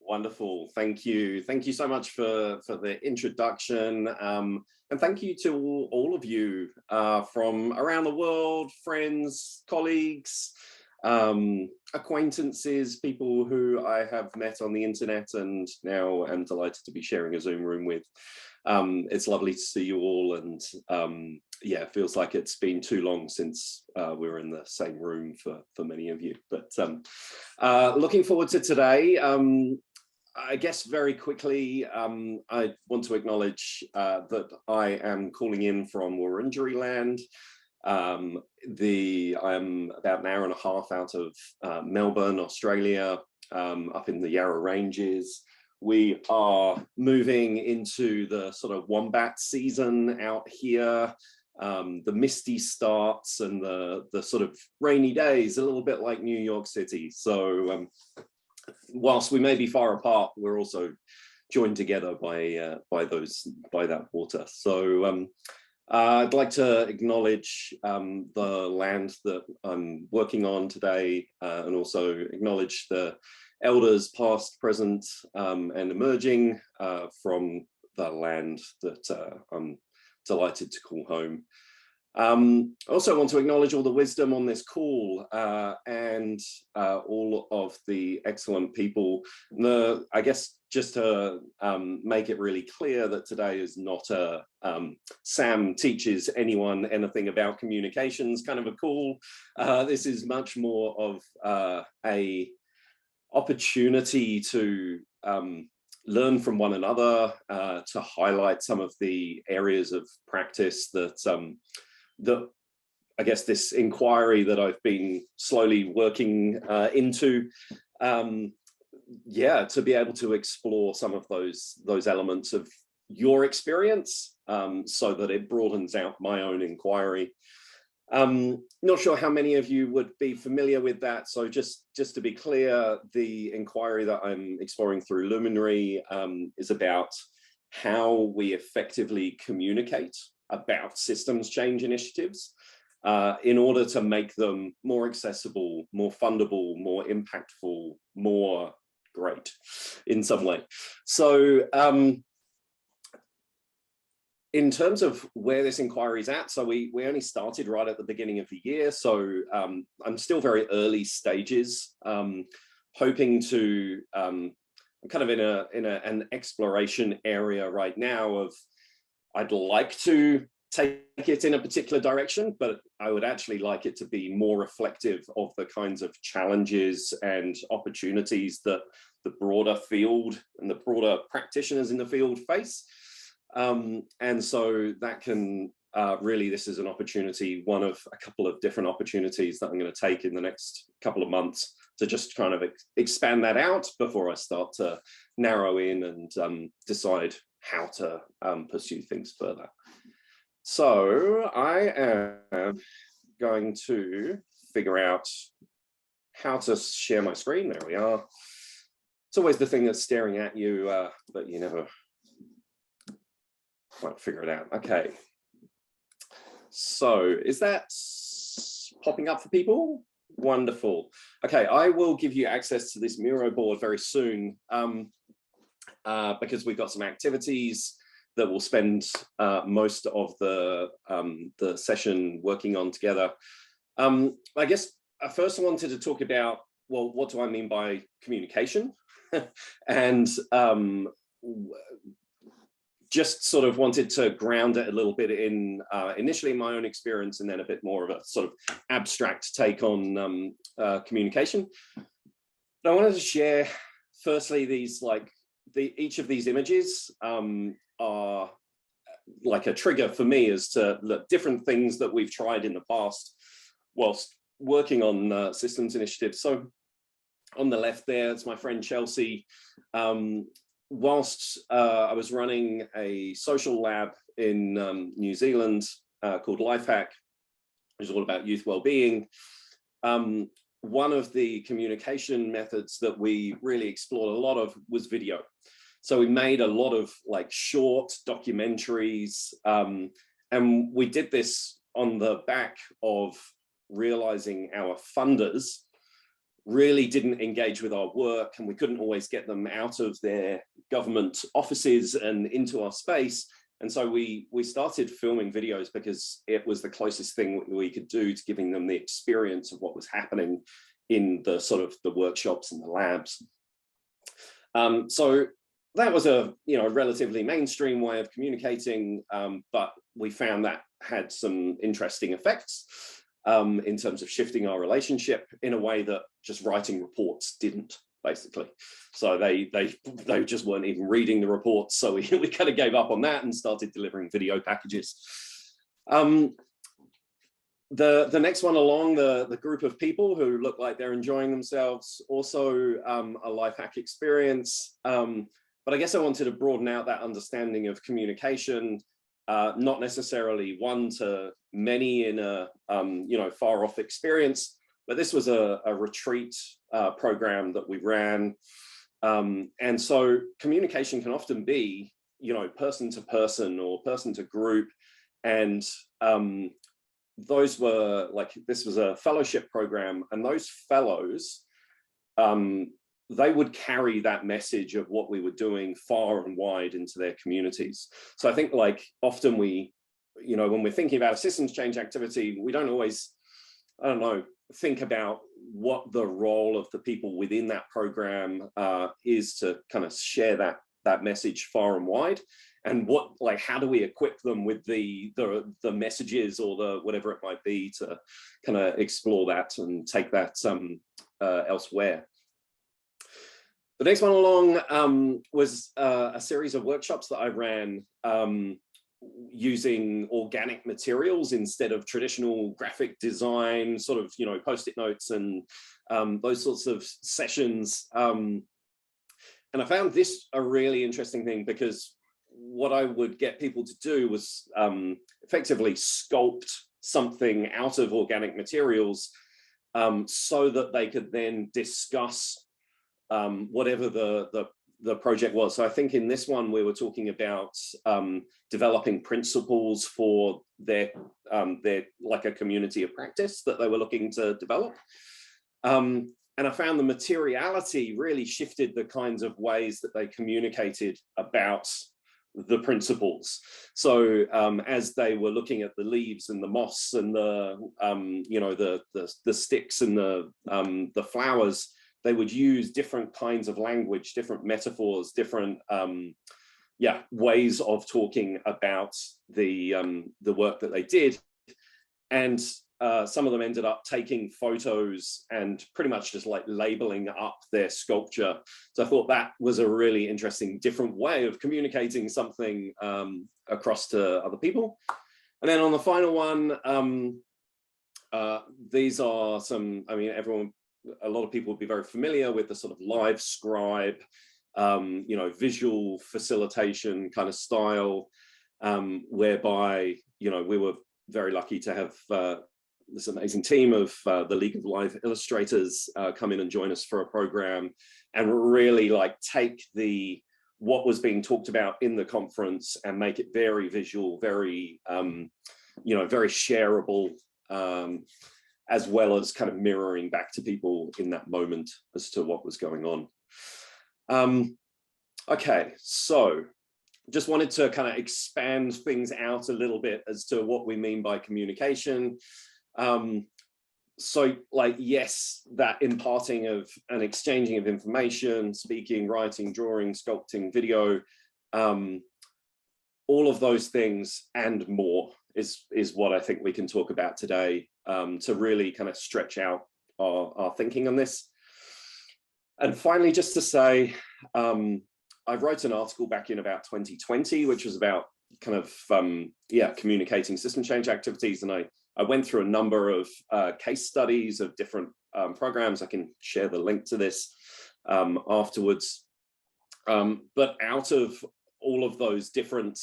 Wonderful. Thank you. Thank you so much for the introduction. And thank you to all of you from around the world, friends, colleagues, acquaintances, people who I have met on the internet and now am delighted to be sharing a Zoom room with. It's lovely to see you all, and yeah, it feels like it's been too long since we were in the same room for many of you. But looking forward to today. I guess very quickly, I want to acknowledge that I am calling in from Wurundjeri land. I am about an hour and a half out of Melbourne, Australia, up in the Yarra Ranges. We are moving into the sort of wombat season out here. The misty starts and the sort of rainy days, a little bit like New York City. So whilst we may be far apart, we're also joined together by that water. So I'd like to acknowledge the land that I'm working on today, and also acknowledge the elders past, present, and emerging from the land that I'm delighted to call home. I also want to acknowledge all the wisdom on this call and all of the excellent people. I guess just to make it really clear that today is not a Sam teaches anyone anything about communications kind of a call. This is much more of a opportunity to learn from one another, to highlight some of the areas of practice that I guess this inquiry that I've been slowly working into, yeah, to be able to explore some of those elements of your experience, so that it broadens out my own inquiry. Not sure how many of you would be familiar with that. So just to be clear, the inquiry that I'm exploring through Luminary is about how we effectively communicate about systems change initiatives in order to make them more accessible, more fundable, more impactful, more great in some way. So in terms of where this inquiry is at, so we only started right at the beginning of the year, so I'm still very early stages, hoping to, I'm kind of in an exploration area right now of, I'd like to take it in a particular direction, but I would actually like it to be more reflective of the kinds of challenges and opportunities that the broader field and the broader practitioners in the field face. And so that can really, this is an opportunity, one of a couple of different opportunities that I'm going to take in the next couple of months to just kind of expand that out before I start to narrow in and decide how to pursue things further. So I am going to figure out how to share my screen. There we are. It's always the thing that's staring at you, but you never quite figure it out. Okay. So is that popping up for people? Wonderful. Okay, I will give you access to this Miro board very soon, because we've got some activities that we'll spend most of the session working on together. I guess I first wanted to talk about, well, what do I mean by communication? And just sort of wanted to ground it a little bit in initially my own experience, and then a bit more of a sort of abstract take on communication. But I wanted to share firstly these, like, each of these images are like a trigger for me as to the different things that we've tried in the past whilst working on systems initiatives. So on the left there, it's my friend Chelsea. Whilst I was running a social lab in New Zealand called Lifehack, which is all about youth well-being, one of the communication methods that we really explored a lot of was video. So we made a lot of like short documentaries, and we did this on the back of realizing our funders really didn't engage with our work, and we couldn't always get them out of their government offices and into our space. And so we started filming videos because it was the closest thing we could do to giving them the experience of what was happening in the sort of the workshops and the labs. So that was a relatively mainstream way of communicating, but we found that had some interesting effects in terms of shifting our relationship in a way that just writing reports didn't, basically. So they just weren't even reading the reports. So we kind of gave up on that and started delivering video packages. The next one along, the group of people who look like they're enjoying themselves, also a life hack experience. But I guess I wanted to broaden out that understanding of communication, not necessarily one to many in a far off experience, but this was a retreat program that we ran. And so communication can often be, person to person or person to group. And those were this was a fellowship program, and those fellows, they would carry that message of what we were doing far and wide into their communities. So I think often we, when we're thinking about a systems change activity, we don't always, think about what the role of the people within that program is to kind of share that message far and wide. And how do we equip them with the messages or the whatever it might be to kind of explore that and take that elsewhere. The next one along was a series of workshops that I ran using organic materials instead of traditional graphic design, sort of, post-it notes and those sorts of sessions. And I found this a really interesting thing, because what I would get people to do was effectively sculpt something out of organic materials so that they could then discuss whatever the project was. So I think in this one we were talking about developing principles for their like a community of practice that they were looking to develop. And I found the materiality really shifted the kinds of ways that they communicated about the principles. So as they were looking at the leaves and the moss and the the sticks and the flowers, they would use different kinds of language, different metaphors, different ways of talking about the work that they did. And some of them ended up taking photos and pretty much just labeling up their sculpture. So I thought that was a really interesting, different way of communicating something across to other people. And then on the final one, these are some, a lot of people would be very familiar with the sort of live scribe, visual facilitation kind of style, whereby, we were very lucky to have this amazing team of the League of Live Illustrators come in and join us for a program and really take what was being talked about in the conference and make it very visual, very, very shareable, as well as kind of mirroring back to people in that moment as to what was going on. Okay, so just wanted to kind of expand things out a little bit as to what we mean by communication. So yes, that imparting of and exchanging of information, speaking, writing, drawing, sculpting, video, all of those things and more is what I think we can talk about today, to really kind of stretch out our thinking on this. And finally, just to say, I wrote an article back in about 2020, which was about kind of, communicating system change activities. And I went through a number of case studies of different programs. I can share the link to this afterwards. But out of all of those different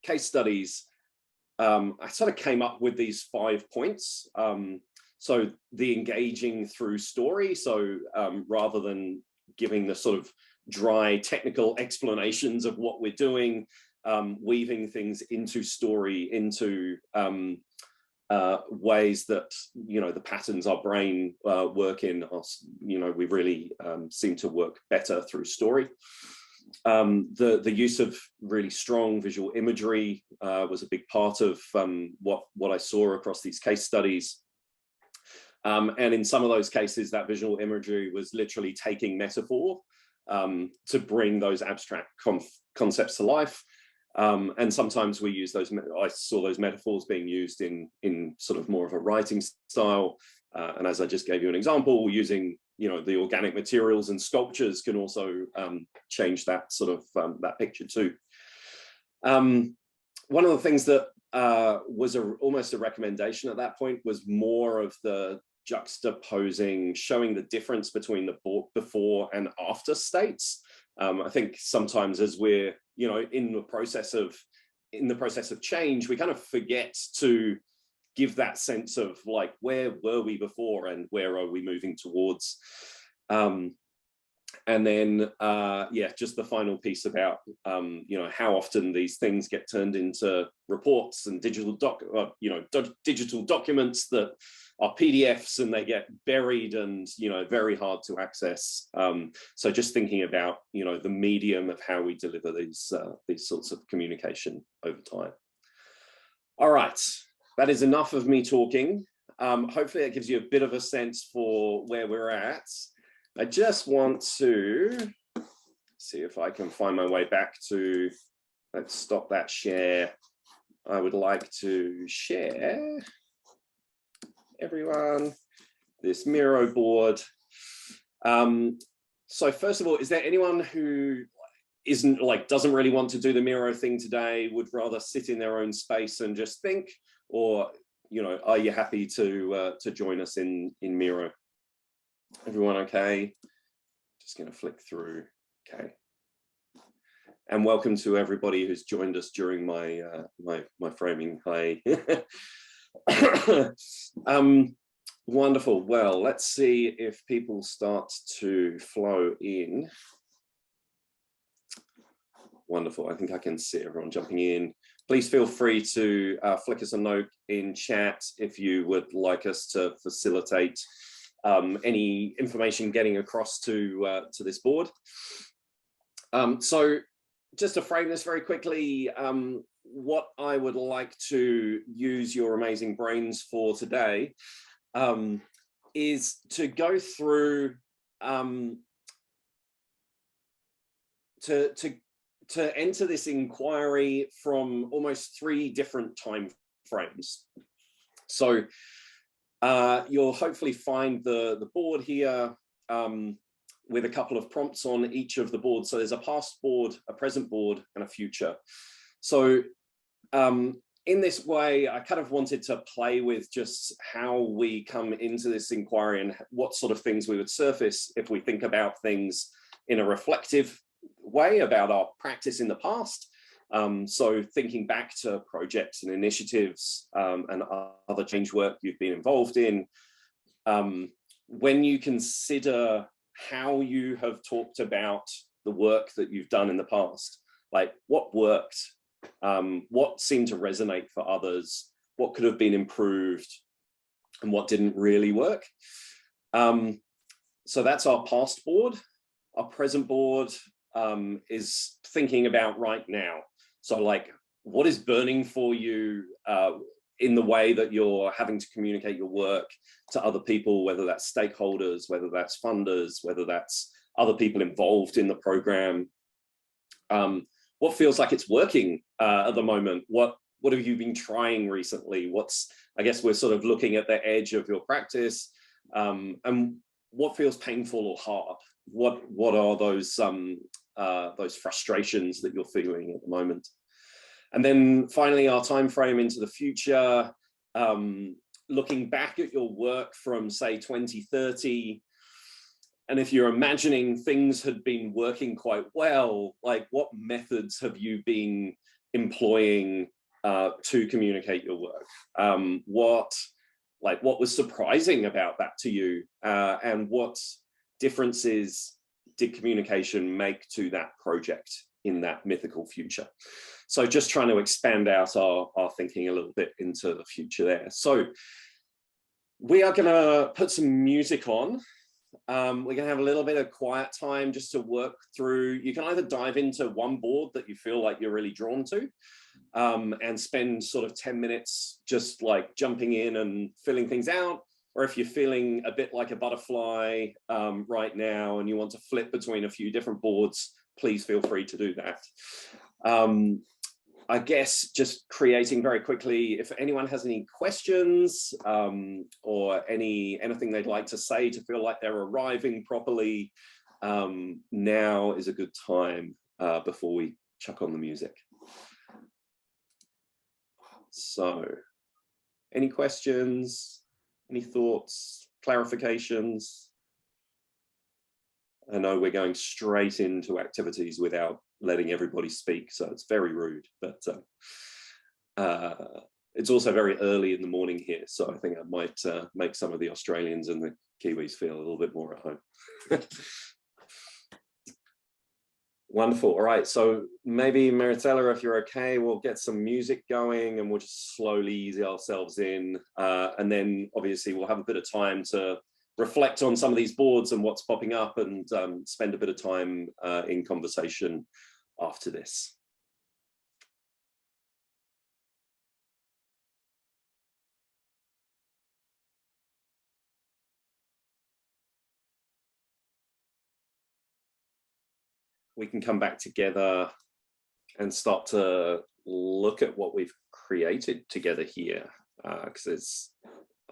case studies, I sort of came up with these 5 points. So the engaging through story. So rather than giving the sort of dry technical explanations of what we're doing, weaving things into story, into ways that, you know, the patterns our brain work in, you know, we really seem to work better through story. The use of really strong visual imagery was a big part of what I saw across these case studies. And in some of those cases, that visual imagery was literally taking metaphor to bring those abstract concepts to life. And sometimes we use those, I saw those metaphors being used in sort of more of a writing style. And as I just gave you an example, using, you know, the organic materials and sculptures can also change that sort of that picture too. One of the things that was almost a recommendation at that point was more of the juxtaposing, showing the difference between the before and after states. I think sometimes as we're, you know, in the process of change, we kind of forget to give that sense of like, where were we before and where are we moving towards? And then, yeah, just the final piece about, you know, how often these things get turned into reports and digital documents that are PDFs and they get buried and, you know, very hard to access. So just thinking about, you know, the medium of how we deliver these sorts of communication over time. All right, that is enough of me talking. Hopefully that gives you a bit of a sense for where we're at. I just want to see if I can find my way back to, let's stop that share. I would like to share, everyone, this Miro board. So first of all, is there anyone who doesn't really want to do the Miro thing today, would rather sit in their own space and just think, or, you know, are you happy to join us in Miro? Everyone okay? Just going to flick through. Okay. And welcome to everybody who's joined us during my my framing. Hi. Wonderful. Well, let's see if people start to flow in. Wonderful. I think I can see everyone jumping in. Please feel free to flick us a note in chat if you would like us to facilitate any information getting across to this board. So just to frame this very quickly, what I would like to use your amazing brains for today is to go through to enter this inquiry from almost 3 different time frames. So you'll hopefully find the board here with a couple of prompts on each of the boards. So there's a past board, a present board, and a future. So in this way, I kind of wanted to play with just how we come into this inquiry and what sort of things we would surface if we think about things in a reflective way about our practice in the past. So thinking back to projects and initiatives and other change work you've been involved in, when you consider how you have talked about the work that you've done in the past, like what worked, what seemed to resonate for others, what could have been improved, and what didn't really work. So that's our past board. Our present board is thinking about right now. So like, what is burning for you in the way that you're having to communicate your work to other people, whether that's stakeholders, whether that's funders, whether that's other people involved in the program. What feels like it's working at the moment? What have you been trying recently? I guess we're sort of looking at the edge of your practice, and what feels painful or hard? What are those frustrations that you're feeling at the moment? And then finally, our time frame into the future, looking back at your work from, say, 2030, and if you're imagining things had been working quite well, like what methods have you been employing to communicate your work? What was surprising about that to you, and what differences did communication make to that project in that mythical future. So just trying to expand out our thinking a little bit into the future there. So we are going to put some music on. We're going to have a little bit of quiet time just to work through. You can either dive into one board that you feel like you're really drawn to, and spend sort of 10 minutes just like jumping in and filling things out. Or if you're feeling a bit like a butterfly right now and you want to flip between a few different boards, please feel free to do that. I guess just creating very quickly, if anyone has any questions or anything they'd like to say to feel like they're arriving properly, now is a good time before we chuck on the music. So, any questions, any thoughts, clarifications? I know we're going straight into activities without letting everybody speak, so it's very rude, but it's also very early in the morning here, so I think I might make some of the Australians and the Kiwis feel a little bit more at home. Wonderful. All right, so maybe Maritella, if you're okay, we'll get some music going and we'll just slowly ease ourselves in, and then obviously we'll have a bit of time to reflect on some of these boards and what's popping up, and spend a bit of time in conversation after this. We can come back together and start to look at what we've created together here, because there's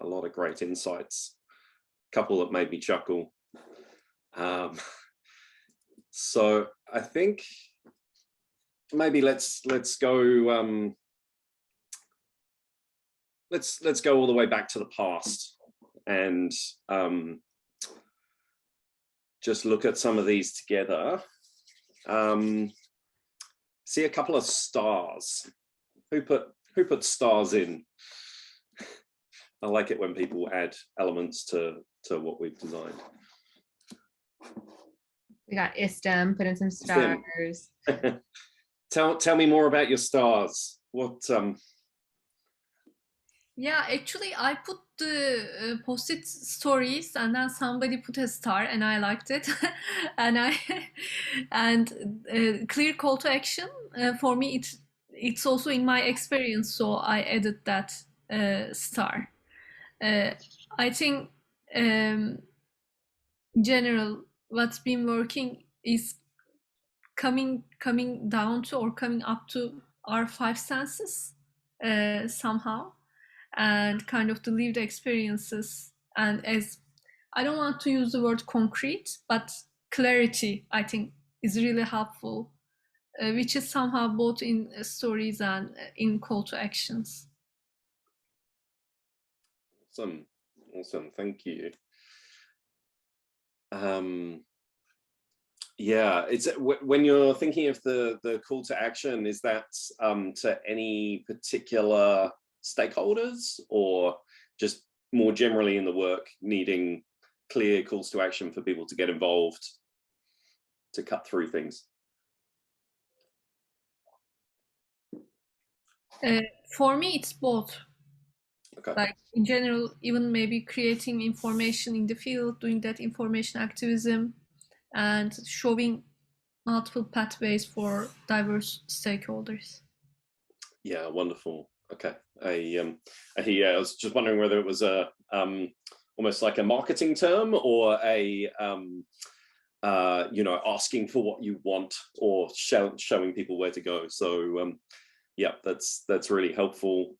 a lot of great insights. Couple that made me chuckle. So I think maybe let's go let's go all the way back to the past and just look at some of these together. See a couple of stars. Who put stars in? I like it when people add elements to what we've designed. We got Istem, put in some stars. Tell me more about your stars. What Yeah, actually I put the post-it stories and then somebody put a star and I liked it. and clear call to action, for me it's also in my experience, so I added that star. I think in general what's been working is coming down to or coming up to our five senses somehow, and kind of the lived experiences, and as I don't want to use the word concrete, but clarity I think is really helpful, which is somehow both in stories and in call to actions. Awesome, thank you. Yeah, it's when you're thinking of the call to action, is that to any particular stakeholders or just more generally in the work needing clear calls to action for people to get involved, to cut through things? For me it's both. Okay. Like in general, even maybe creating information in the field, doing that information activism, and showing multiple pathways for diverse stakeholders. Yeah, wonderful. Okay. I was just wondering whether it was a almost like a marketing term or a asking for what you want or showing people where to go. So yeah, that's really helpful.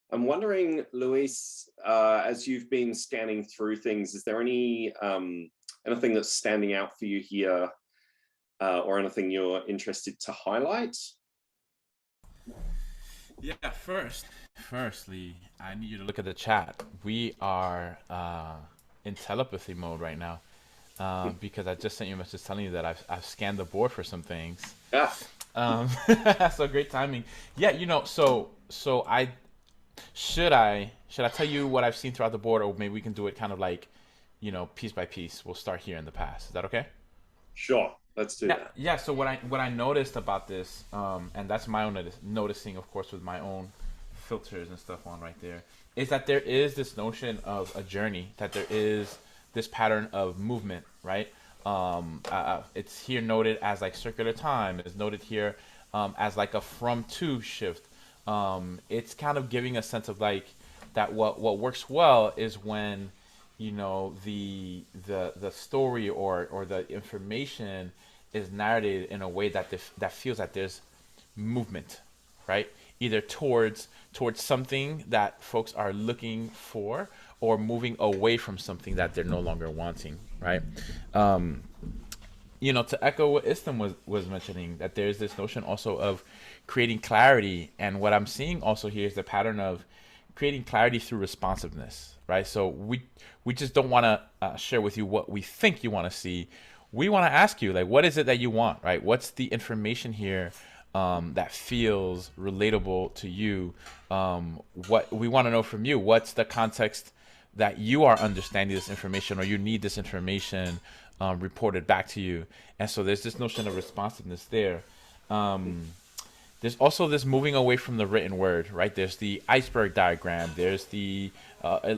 I'm wondering, Luis, as you've been scanning through things, is there anything that's standing out for you here, or anything you're interested to highlight? Yeah, firstly, I need you to look at the chat. We are in telepathy mode right now, because I just sent you a message telling you that I've scanned the board for some things. Yeah. So great timing. Yeah, so I should I tell you what I've seen throughout the board, or maybe we can do it kind of like, piece by piece. We'll start here in the past. Is that okay? Sure. let's do Yeah, that. yeah. So what I noticed about this, and that's my own noticing, of course, with my own filters and stuff on right there, is that there is this notion of a journey, that there is this pattern of movement, right? It's here noted as like circular time. It's noted here as like a from to shift. It's kind of giving a sense of like that what works well is when, you know, the story or the information is narrated in a way that that feels that there's movement, right? Either towards something that folks are looking for, or moving away from something that they're no longer wanting, right? You know, to echo what Istam was mentioning, that there's this notion also of creating clarity, and what I'm seeing also here is the pattern of creating clarity through responsiveness, right? So we just don't want to share with you what we think you want to see. We want to ask you, like, what is it that you want, right? What's the information here that feels relatable to you? What we want to know from you, what's the context that you are understanding this information, or you need this information reported back to you. And so there's this notion of responsiveness there. There's also this moving away from the written word, right? There's the iceberg diagram, there's the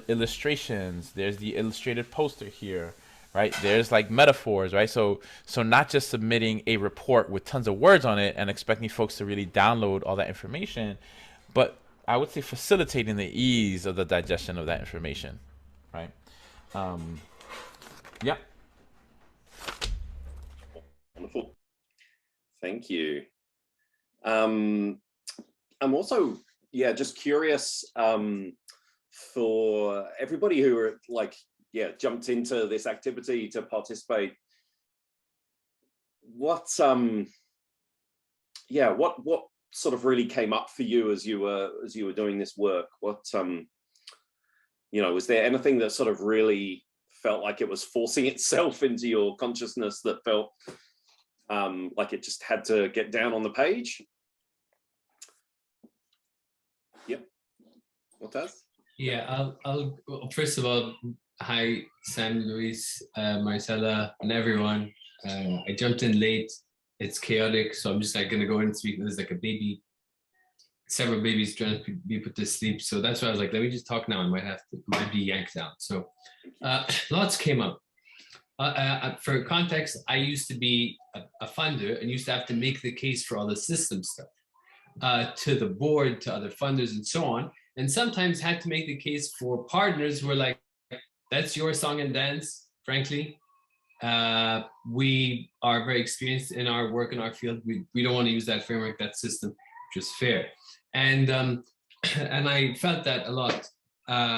illustrations, there's the illustrated poster here, right? There's like metaphors, right? So not just submitting a report with tons of words on it and expecting folks to really download all that information, but I would say facilitating the ease of the digestion of that information, right? Yeah. Wonderful. Thank you. I'm also, yeah, just curious for everybody who are like, yeah, jumped into this activity to participate. What sort of really came up for you as you were doing this work? What you know, was there anything that sort of really felt like it was forcing itself into your consciousness, that felt like it just had to get down on the page? Yep. What does? Yeah, I'll first of all, hi Sam, Luis, Marcella, and everyone. I jumped in late. It's chaotic, so I'm just like gonna go in and speak. There's like a baby, several babies trying to be put to sleep. So that's why I was like, let me just talk now. I might be yanked out. So lots came up. For context, I used to be a funder and used to have to make the case for all the system stuff to the board, to other funders, and so on. And sometimes had to make the case for partners who were like, that's your song and dance, frankly. We are very experienced in our work in our field. We don't want to use that framework, that system, which is fair. And and I felt that a lot,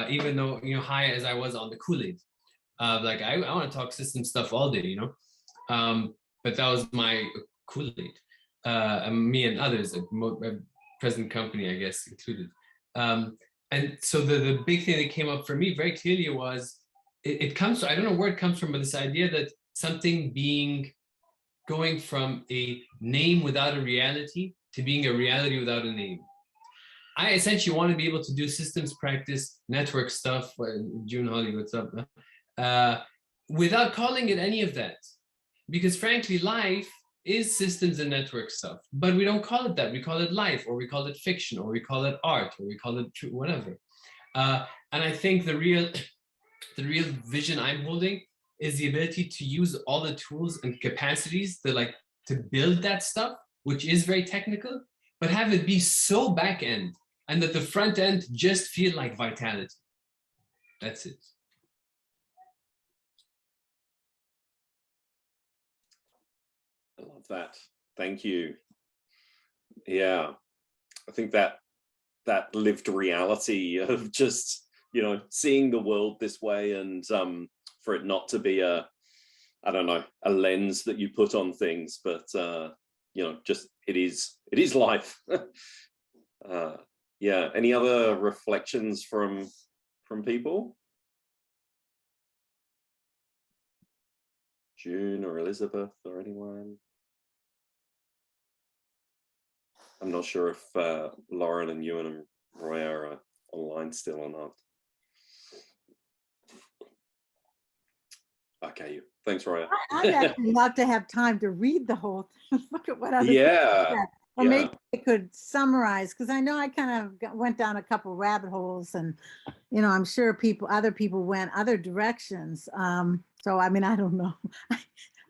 even though, you know, high as I was on the Kool-Aid. Like I want to talk system stuff all day, you know, but that was my Kool-Aid, me and others, present company, I guess, included. And so the big thing that came up for me very clearly was, it comes, I don't know where it comes from, but this idea that something going from a name without a reality to being a reality without a name. I essentially want to be able to do systems practice, network stuff, June Holly, what's up? Without calling it any of that. Because frankly, life is systems and network stuff, but we don't call it that. We call it life, or we call it fiction, or we call it art, or we call it whatever. And I think the real vision I'm holding is the ability to use all the tools and capacities to build that stuff, which is very technical, but have it be so back end, and that the front end just feel like vitality. That's it. I love that. Thank you. Yeah, I think that lived reality of just, you know, seeing the world this way, and for it not to be I don't know, a lens that you put on things, but you know, just it is life. Yeah. Any other reflections from people? June or Elizabeth or anyone? I'm not sure if Lauren and Ewan and Roy are online still or not. Okay, thanks, Raya. I'd actually love to have time to read the whole thing. Look at what other people said. Or maybe I could summarize, because I know I kind of went down a couple rabbit holes, and you know, I'm sure other people went other directions. So I mean, I don't know.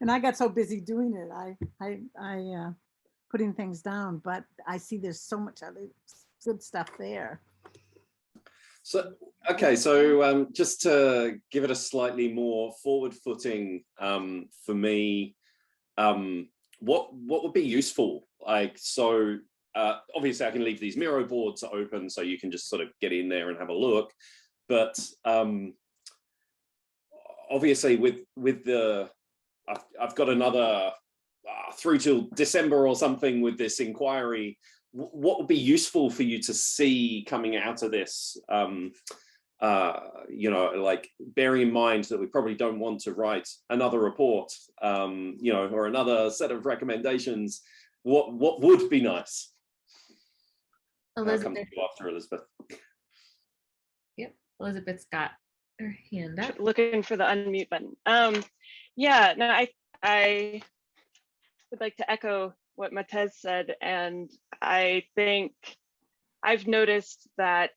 And I got so busy doing it, I putting things down, but I see there's so much other good stuff there. So, okay, so just to give it a slightly more forward footing for me, what would be useful? Like, so obviously I can leave these Miro boards open so you can just sort of get in there and have a look. But obviously with the, I've got another through till December or something with this inquiry. What would be useful for you to see coming out of this? You know, like bearing in mind that we probably don't want to write another report, you know, or another set of recommendations. What would be nice? Elizabeth. I'll come to you after, Elizabeth. Yep, Elizabeth's got her hand up. Looking for the unmute button. Yeah, no, I would like to echo what Matez said, and I think I've noticed that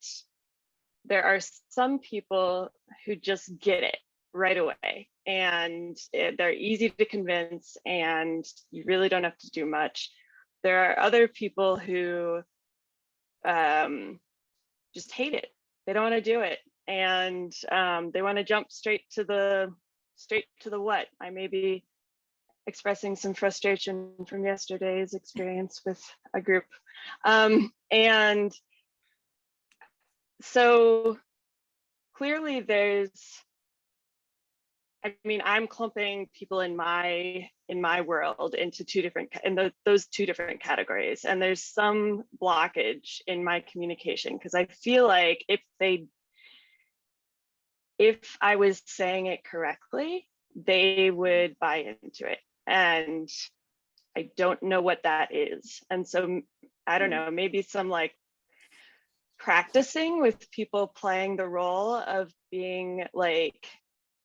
there are some people who just get it right away, and they're easy to convince, and you really don't have to do much. There are other people who just hate it. They don't want to do it, and they want to jump straight to the what. I may be expressing some frustration from yesterday's experience with a group. And so clearly there's, I mean, I'm clumping people in my world into those two different categories. And there's some blockage in my communication, because I feel like if I was saying it correctly, they would buy into it. And I don't know what that is. And so I don't know, maybe some like practicing with people playing the role of being like,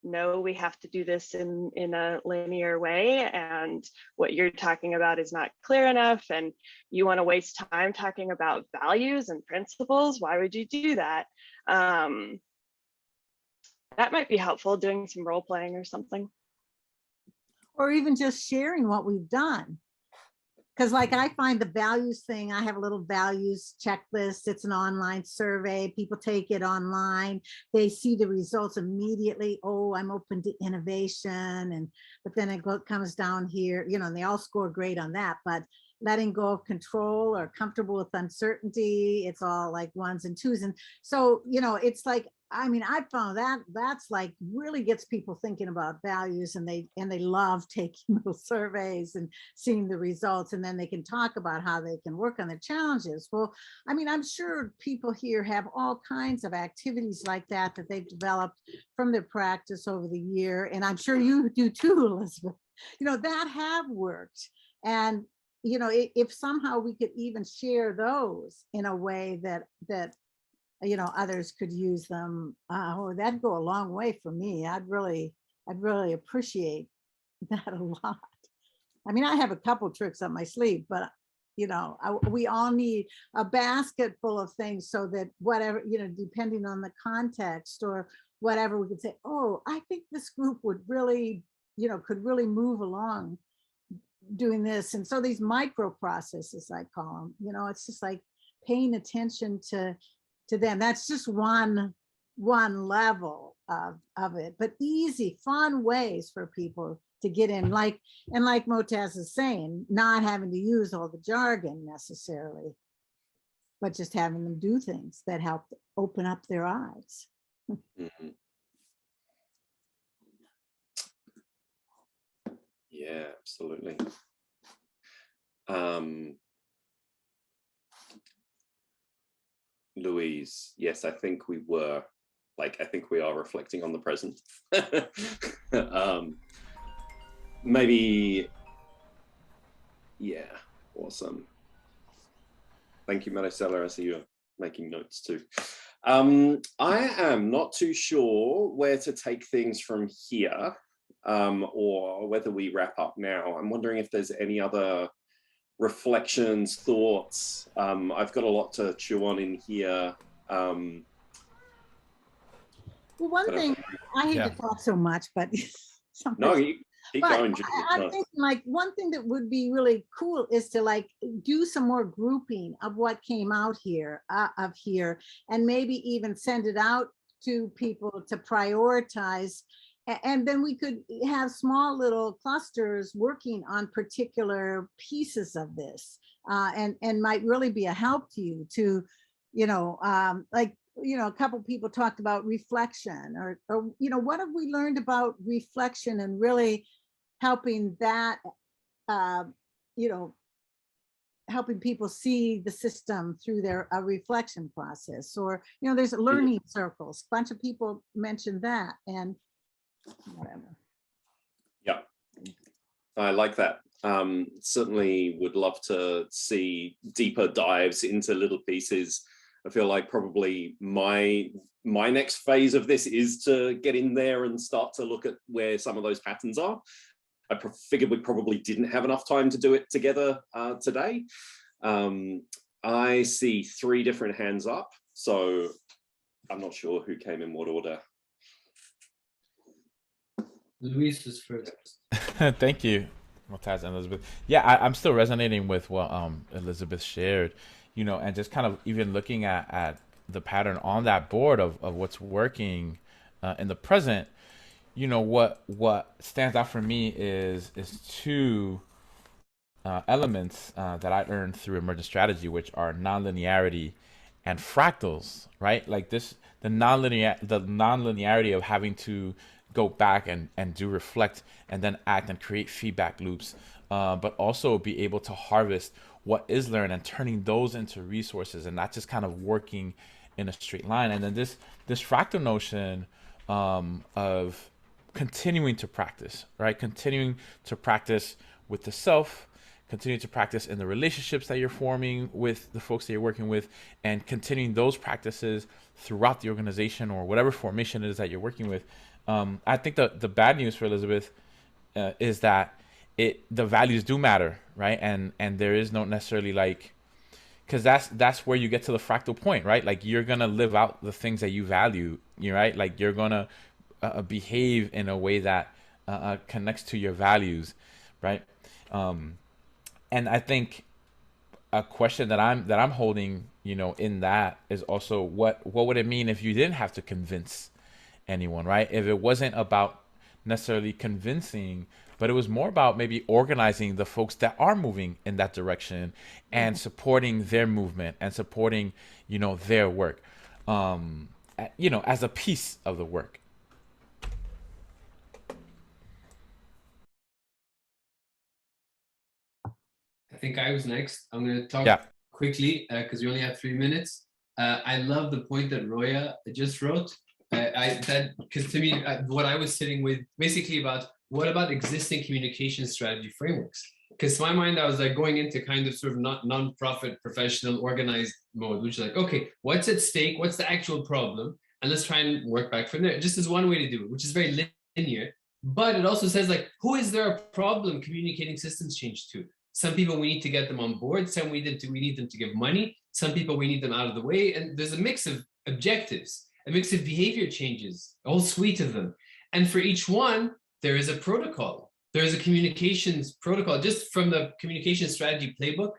no, we have to do this in a linear way, and what you're talking about is not clear enough, and you want to waste time talking about values and principles. Why would you do that? That might be helpful, doing some role playing or something. Or even just sharing what we've done. Because like I find the values thing, I have a little values checklist. It's an online survey. People take it online. They see the results immediately. Oh, I'm open to innovation. But then it comes down here, you know, and they all score great on that. But letting go of control or comfortable with uncertainty, it's all like ones and twos. And so, you know, it's like, I mean, I found that's like really gets people thinking about values, and they love taking those surveys and seeing the results, and then they can talk about how they can work on their challenges. Well, I mean, I'm sure people here have all kinds of activities like that they've developed from their practice over the year, and I'm sure you do too, Elizabeth, you know, that have worked. And you know, if somehow we could even share those in a way that you know, others could use them, oh, that'd go a long way for me. I'd really appreciate that a lot. I mean, I have a couple tricks up my sleeve, but you know, we all need a basket full of things, so that whatever, you know, depending on the context or whatever, we could say, oh, I think this group would really, you know, could really move along doing this. And so these micro processes, I call them, you know, it's just like paying attention to them. That's just one level of it, but easy, fun ways for people to get in, like Motaz is saying, not having to use all the jargon necessarily, but just having them do things that help open up their eyes. Mm-hmm. Yeah, absolutely. Louise, yes, I think we were, like, I think we are reflecting on the present. Maybe, yeah, awesome. Thank you, Maricela. I see you're making notes too. I am not too sure where to take things from here. or whether we wrap up now. I'm wondering if there's any other reflections, thoughts. I've got a lot to chew on in here. Well, one thing, I hate to talk so much, but no, you keep going, Julie. I think like one thing that would be really cool is to like do some more grouping of what came out here, and maybe even send it out to people to prioritize. And then we could have small little clusters working on particular pieces of this, and might really be a help to you to, like, a couple people talked about reflection, or what have we learned about reflection and really helping that, helping people see the system through their reflection process. Or, there's learning circles. A bunch of people mentioned that, and whatever. Yeah, I like that. Certainly would love to see deeper dives into little pieces. I feel like probably my next phase of this is to get in there and start to look at where some of those patterns are. I figured we probably didn't have enough time to do it together today. I see 3 different hands up, so I'm not sure who came in what order. Luis is first. Thank you, Motaz and Elizabeth. Yeah, I'm still resonating with what Elizabeth shared, and just kind of even looking at the pattern on that board of what's working in the present. What stands out for me is 2 elements that I learned through emergent strategy, which are nonlinearity and fractals, right? Like the nonlinearity of having to go back and do reflect and then act and create feedback loops, but also be able to harvest what is learned and turning those into resources, and not just kind of working in a straight line. And then this fractal notion of continuing to practice, right? Continuing to practice with the self, continuing to practice in the relationships that you're forming with the folks that you're working with, and continuing those practices throughout the organization or whatever formation it is that you're working with. I think the bad news for Elizabeth is that the values do matter, right? And there is no necessarily like, because that's where you get to the fractal point, right? Like you're gonna live out the things that you value, right? Like you're gonna behave in a way that connects to your values, right? And I think a question that I'm holding, in that is also what would it mean if you didn't have to convince anyone, right? If it wasn't about necessarily convincing, but it was more about maybe organizing the folks that are moving in that direction and supporting their movement and supporting, their work, as a piece of the work. I think I was next. I'm going to talk quickly because we only have 3 minutes. I love the point that Roya just wrote. Because to me, what I was sitting with basically about what about existing communication strategy frameworks? Because to my mind, I was like going into kind of sort of non-profit, professional, organized mode, which is like, okay, what's at stake? What's the actual problem? And let's try and work back from there. Just as one way to do it, which is very linear. But it also says like, who is there a problem communicating systems change to? Some people we need to get them on board. Some we need them to give money. Some people we need them out of the way. And there's a mix of objectives, a mix of behavior changes, a whole suite of them. And for each one, there is a protocol. There is a communications protocol just from the communication strategy playbook,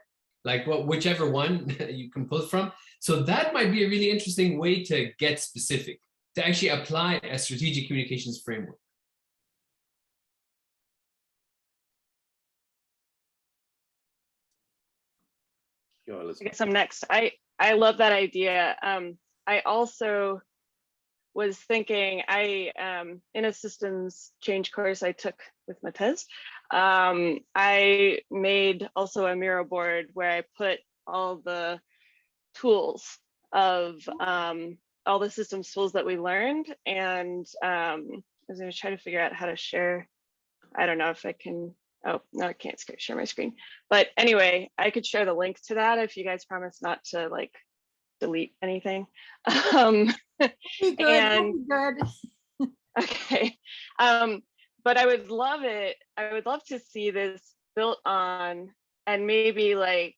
like whichever one you can pull from. So that might be a really interesting way to get specific, to actually apply a strategic communications framework. I guess I'm next. I love that idea. I also was thinking, in a systems change course I took with Matez, I made also a Miro board where I put all the tools of all the systems tools that we learned. And I was going to try to figure out how to share. I don't know if I can. Oh, no, I can't share my screen. But anyway, I could share the link to that if you guys promise not to like delete anything. Good. Okay. but I would love it. I would love to see this built on, and maybe like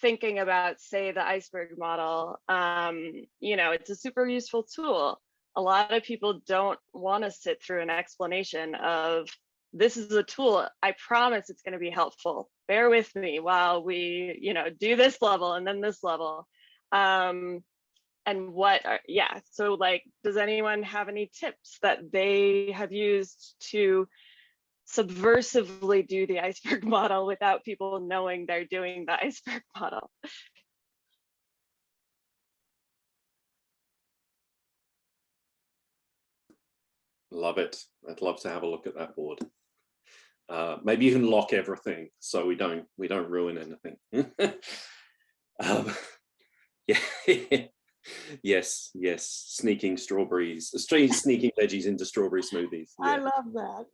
thinking about, say, the iceberg model. You know, it's a super useful tool. A lot of people don't want to sit through an explanation of, this is a tool, I promise it's going to be helpful. Bear with me while we, you know, do this level and then this level. And what are, yeah, so like, does anyone have any tips that they have used to subversively do the iceberg model without people knowing they're doing the iceberg model? Love it. I'd love to have a look at that board. Maybe you can lock everything so we don't ruin anything. Yeah. Yes, sneaking strawberries, sneaking veggies into strawberry smoothies. Yeah. I love that.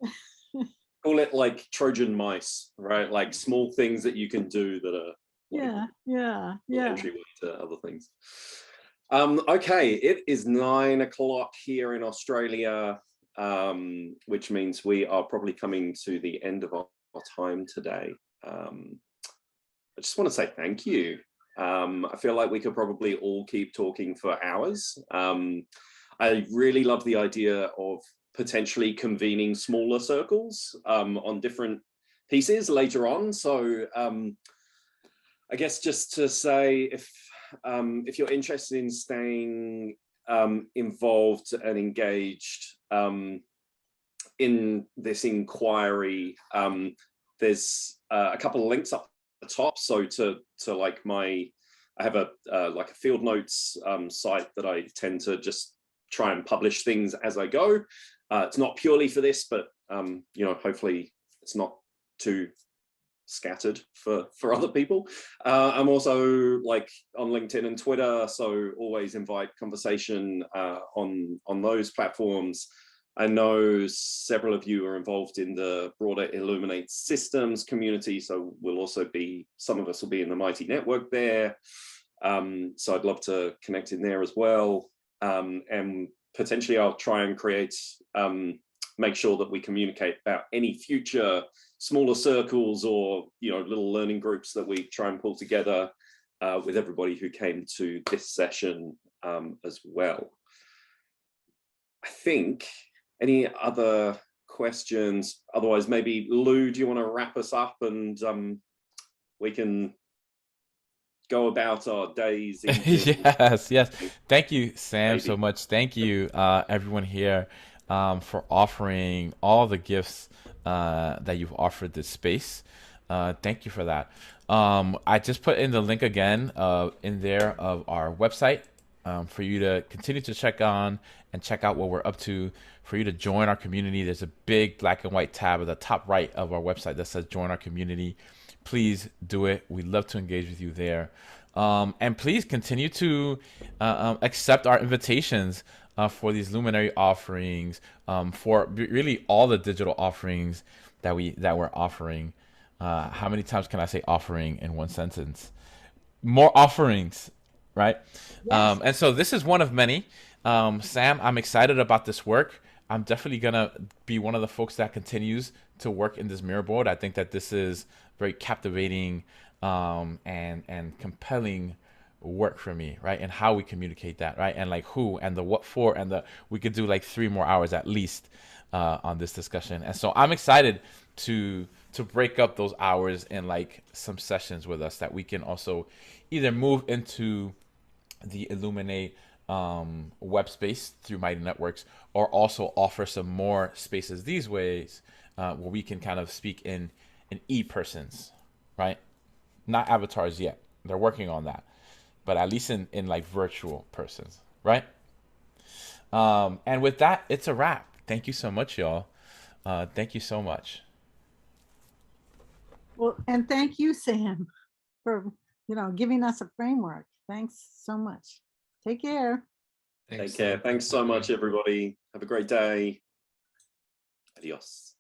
Call it like Trojan mice, right? Like small things that you can do that are entryway to other things. Okay, it is 9 o'clock here in Australia, which means we are probably coming to the end of our time today. I just want to say thank you. I feel like we could probably all keep talking for hours. I really love the idea of potentially convening smaller circles on different pieces later on. So I guess just to say, if you're interested in staying involved and engaged in this inquiry, there's a couple of links up the top. So to like I have a like a field notes site that I tend to just try and publish things as I go. It's not purely for this, but you know, hopefully it's not too scattered for other people. I'm also like on LinkedIn and Twitter, so always invite conversation on those platforms. I know several of you are involved in the broader Illuminate Systems community, so some of us will be in the Mighty Network there. So I'd love to connect in there as well. And potentially I'll try and make sure that we communicate about any future smaller circles or, you know, little learning groups that we try and pull together with everybody who came to this session as well. I think, any other questions? Otherwise, maybe Lou, do you want to wrap us up and we can go about our days? Yes. Thank you, Sam, so much. Thank you, everyone here, for offering all the gifts that you've offered this space. Thank you for that. I just put in the link again in there of our website for you to continue to check on and check out what we're up to, for you to join our community. There's a big black and white tab at the top right of our website that says join our community. Please do it. We'd love to engage with you there. And please continue to accept our invitations for these Luminary offerings, for really all the digital offerings that we're offering. How many times can I say offering in one sentence? More offerings, right? Yes. And so this is one of many. Sam, I'm excited about this work. I'm definitely gonna be one of the folks that continues to work in this mirror board. I think that this is very captivating and compelling work for me, right? And how we communicate that, right? And like who and the what for, and we could do like 3 more hours at least on this discussion. And so I'm excited to break up those hours in like some sessions with us that we can also either move into the Illuminate web space through Mighty Networks, or also offer some more spaces these ways where we can kind of speak in e-persons, right? Not avatars yet. They're working on that. But at least in like virtual persons, right? And with that, it's a wrap. Thank you so much, y'all. Thank you so much. Well, and thank you, Sam, for giving us a framework. Thanks so much. Take care. Take care. Thanks so much, everybody. Have a great day. Adios.